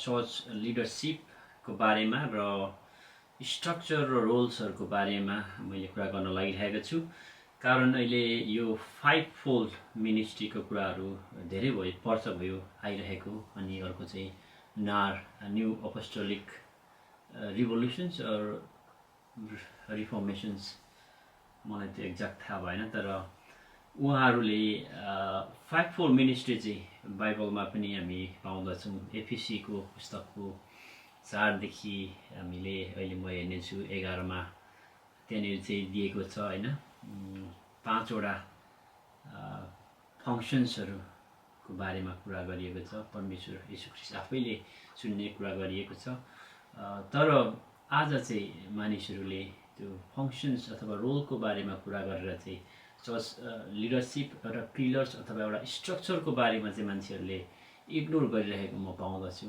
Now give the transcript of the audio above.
Church लिडरसिपको बारेमा र structure र रोल्सहरूको बारेमा मैले कुरा गर्न लागिरहेको छु। कारण अहिले यो 5 फोल्ड मिनिस्ट्रीको कुराहरू धेरै वर्ष भयो आइरहेको। अनि अर्को चाहिँ न्यू अपोस्टोलिक रिभोल्युसन्स रिफर्मेसन्स, मलाई त्यो एक्ज्याक्ट थाहा भएन, तर उहाँहरूले 5 फोल्ड मिनिस्ट्री चाहिँ बाइबलमा पनि हामी पाउँदछौँ। एफिसीको पुस्तकको 4 देखि हामीले अहिले म हेर्नेछु 11 मा त्यहाँनिर चाहिँ दिएको छ हैन। 5 वटा फङ्सन्सहरूको बारेमा कुरा गरिएको छ। परमेश्वर येशू ख्रीष्ट आफैले सुन्ने कुरा गरिएको छ। तर आज चाहिँ मानिसहरूले त्यो फङ्सन्स अथवा रोलको बारेमा कुरा गरेर चाहिँ चर्च लिडरसिप एउटा पिलर्स अथवा एउटा स्ट्रक्चरको बारेमा चाहिँ मान्छेहरूले इग्नोर गरिरहेको म पाउँदछु।